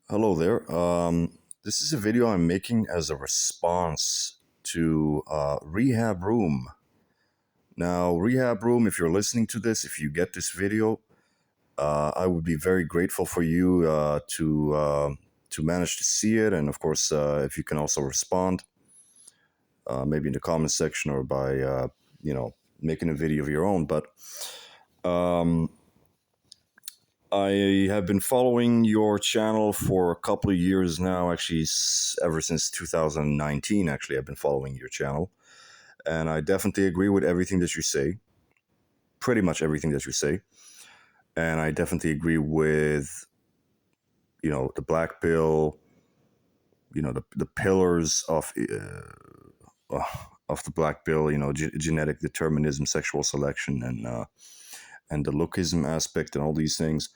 Hello there. This is a video I'm making as a response to Rehab Room. Now, Rehab Room, if you're listening to this, if you get this video, I would be very grateful for you to manage to see it, and of course, if you can also respond, maybe in the comment section or by making a video of your own. But um, I have been following your channel for a couple of years now, actually, ever since 2019. Actually, I've been following your channel, and I definitely agree with everything that you say, pretty much everything that you say. And I definitely agree with, the black pill, the pillars of the black pill, genetic determinism, sexual selection, and the lookism aspect and all these things.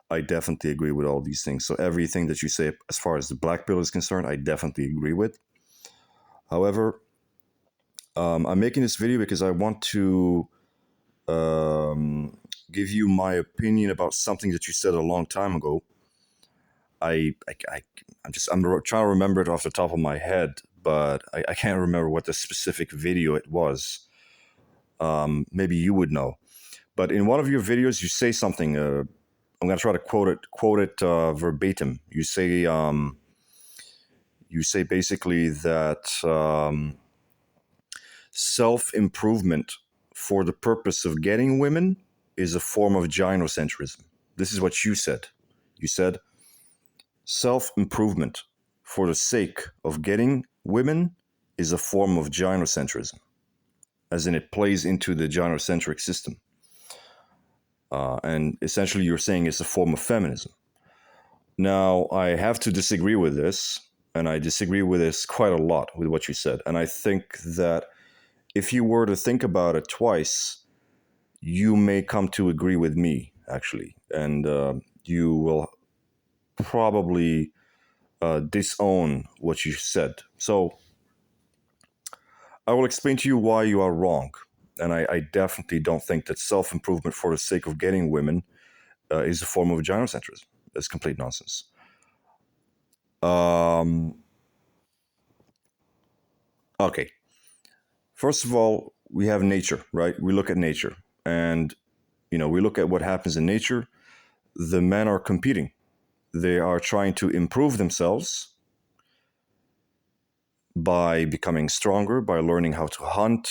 I definitely agree with all these things. So everything that you say as far as the black pill is concerned, I definitely agree with. However, I'm making this video because I want to give you my opinion about something that you said a long time ago. I'm trying to remember it off the top of my head, but I can't remember what the specific video it was. Maybe you would know. But in one of your videos, you say something. I'm going to try to quote it verbatim. You say basically that self improvement for the purpose of getting women is a form of gynocentrism. This is what you said. You said self improvement for the sake of getting women is a form of gynocentrism, as in it plays into the gynocentric system. And essentially, you're saying it's a form of feminism. Now, I have to disagree with this, and I disagree with this quite a lot with what you said. And I think that if you were to think about it twice, you may come to agree with me, actually. And you will probably disown what you said. So I will explain to you why you are wrong. And I definitely don't think that self improvement for the sake of getting women is a form of gynocentrism. That's complete nonsense. Okay. First of all, we have nature, right? We look at nature, and we look at what happens in nature. The men are competing. They are trying to improve themselves by becoming stronger, by learning how to hunt,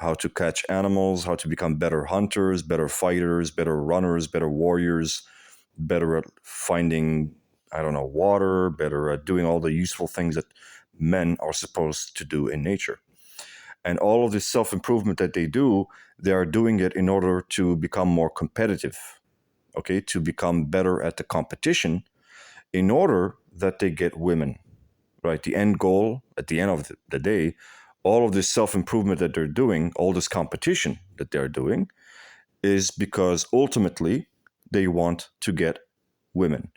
how to catch animals, how to become better hunters, better fighters, better runners, better warriors, better at finding, I don't know, water, better at doing all the useful things that men are supposed to do in nature. And all of this self improvement that they are doing it in order to become more competitive, okay, to become better at the competition in order that they get women, right? The end goal at the end of the day, all of this self improvement that they're doing, all this competition that they're doing, is because ultimately they want to get women.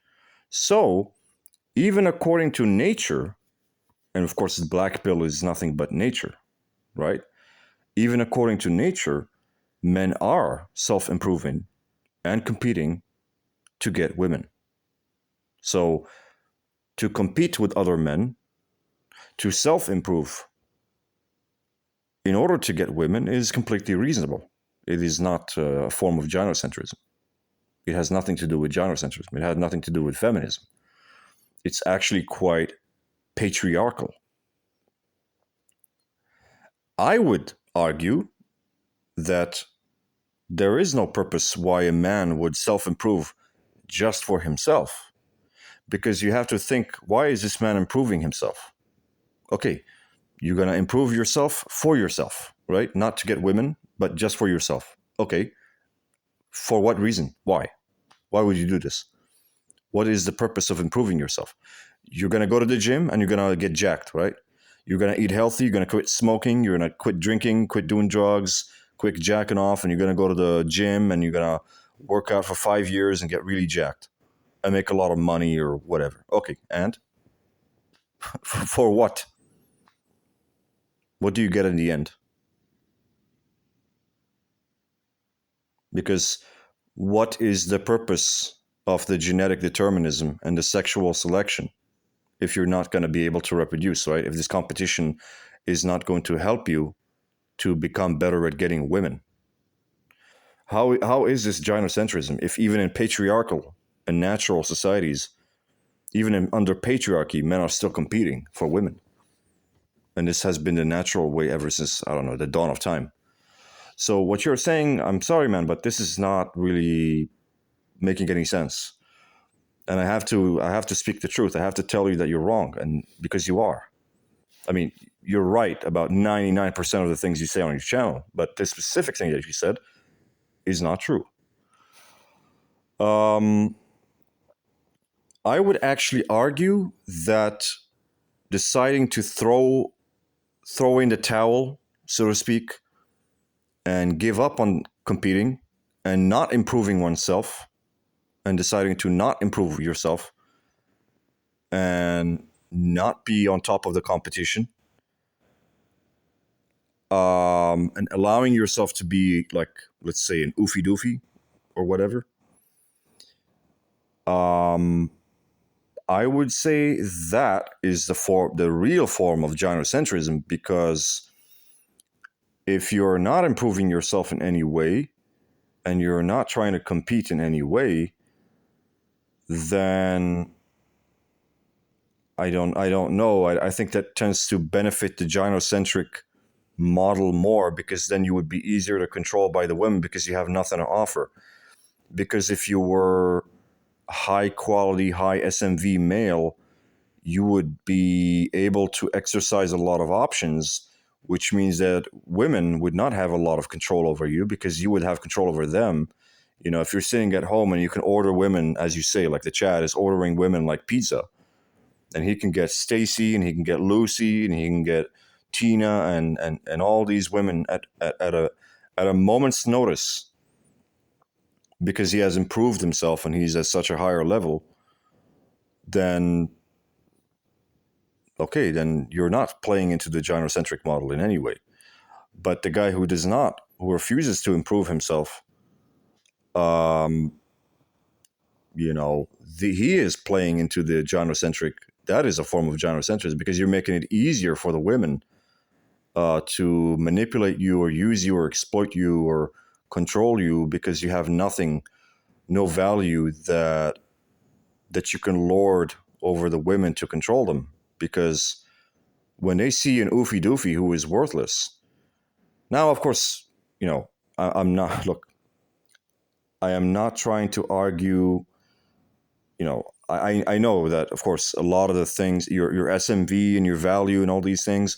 So, even according to nature, and of course, the black pill is nothing but nature, right? Even according to nature, men are self improving and competing to get women. So, to compete with other men, to self improve in order to get women is completely reasonable. It is not a form of gynocentrism. It has nothing to do with gynocentrism. It has nothing to do with feminism. It's actually quite patriarchal. I would argue that there is no purpose why a man would self improve just for himself. Because you have to think, why is this man improving himself? Okay, you're going to improve yourself for yourself, right? Not to get women, but just for yourself. Okay, for what reason? Why? Why would you do this? What is the purpose of improving yourself? You're going to go to the gym and you're going to get jacked, right? You're going to eat healthy. You're going to quit smoking. You're going to quit drinking, quit doing drugs, quit jacking off. And you're going to go to the gym and you're going to work out for 5 years and get really jacked and make a lot of money or whatever. Okay, and for what? What do you get in the end? Because what is the purpose of the genetic determinism and the sexual selection if you're not going to be able to reproduce, right? If this competition is not going to help you to become better at getting women. How is this gynocentrism if even in patriarchal and natural societies, even under patriarchy, men are still competing for women? And this has been the natural way ever since, I don't know, the dawn of time. So what you're saying, I'm sorry, man, but this is not really making any sense. And I have to speak the truth. I have to tell you that you're wrong, and because you are. I mean, you're right about 99% of the things you say on your channel, but this specific thing that you said is not true. Um, I would actually argue that deciding to throw in the towel, so to speak, and give up on competing and not improving oneself and deciding to not improve yourself and not be on top of the competition, and allowing yourself to be like, let's say, an oofy doofy or whatever. Um, I would say that is the real form of gynocentrism, because if you're not improving yourself in any way and you're not trying to compete in any way, then I don't know. I think that tends to benefit the gynocentric model more, because then you would be easier to control by the women because you have nothing to offer. Because if you were high quality, high SMV male, you would be able to exercise a lot of options, which means that women would not have a lot of control over you because you would have control over them. You know, if you're sitting at home and you can order women, as you say, like the Chad is ordering women like pizza, and he can get Stacy and he can get Lucy and he can get Tina and all these women at a moment's notice, because he has improved himself and he's at such a higher level, then okay, then you're not playing into the gynocentric model in any way. But the guy who does not, who refuses to improve himself, um, he is playing into the gynocentric. That is a form of gynocentrism, because you're making it easier for the women to manipulate you or use you or exploit you or control you, because you have nothing, no value that you can lord over the women to control them. Because when they see an oofy doofy who is worthless, now of course, I'm not look. I am not trying to argue. I know that of course a lot of the things, your SMV and your value and all these things,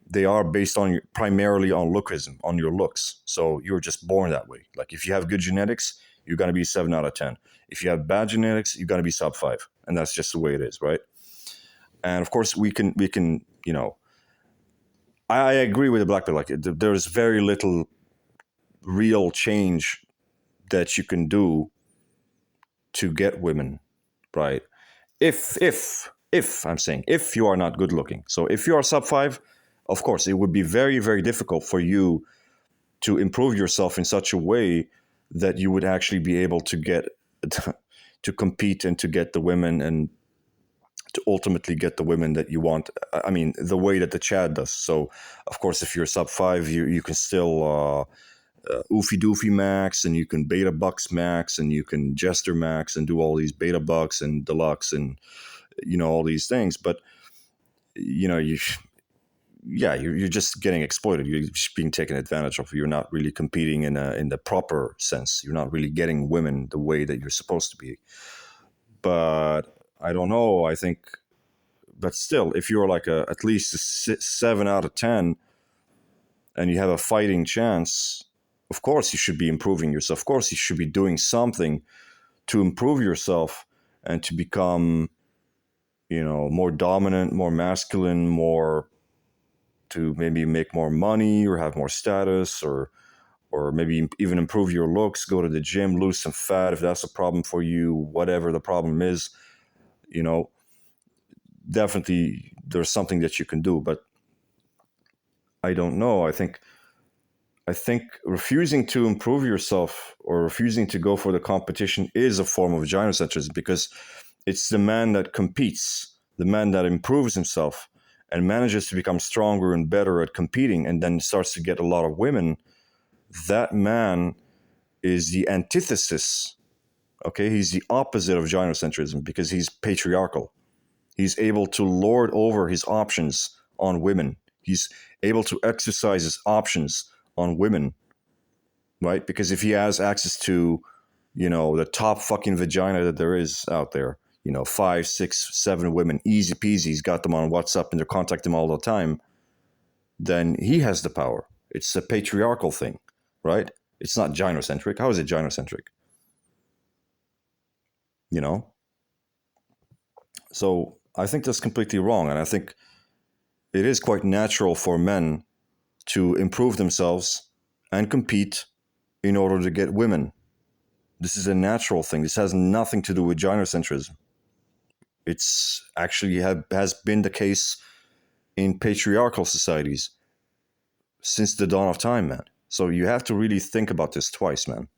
they are based on primarily on lookism, on your looks. So you're just born that way. Like if you have good genetics, you're gonna be 7 out of 10. If you have bad genetics, you're gonna be sub 5, and that's just the way it is, right? And of course, we can. I agree with the black belt. Like there's very little real change that you can do to get women, right? If I'm saying, if you are not good looking, so if you are sub 5, of course it would be very very difficult for you to improve yourself in such a way that you would actually be able to get to compete and to get the women, and to ultimately get the women that you want. I mean, the way that the Chad does. So of course if you're sub 5, you can still oofy doofy max, and you can beta bucks max, and you can jester max and do all these beta bucks and deluxe and all these things. But you yeah, you're just getting exploited. You're just being taken advantage of. You're not really competing in the proper sense. You're not really getting women the way that you're supposed to be. But I don't know. I think, but still, if you're like at least a 7 out of 10, and you have a fighting chance, of course you should be improving yourself. Of course you should be doing something to improve yourself and to become, more dominant, more masculine, more, to maybe make more money or have more status, or maybe even improve your looks, go to the gym, lose some fat if that's a problem for you, whatever the problem is, you know, definitely there's something that you can do. But I don't know. I think I think refusing to improve yourself or refusing to go for the competition is a form of gynocentrism, because it's the man that competes, the man that improves himself and manages to become stronger and better at competing and then starts to get a lot of women. That man is the antithesis. Okay, he's the opposite of gynocentrism because he's patriarchal. He's able to lord over his options on women. He's able to exercise his options on women, right? Because if he has access to, the top fucking vagina that there is out there, 5, 6, 7 women, easy peasy, he's got them on WhatsApp and they're contacting him all the time, then he has the power. It's a patriarchal thing, right? It's not gynocentric. How is it gynocentric? You know? So I think that's completely wrong. And I think it is quite natural for men to improve themselves and compete in order to get women. This is a natural thing. This has nothing to do with gynocentrism. It's actually has been the case in patriarchal societies since the dawn of time, man. So you have to really think about this twice, man.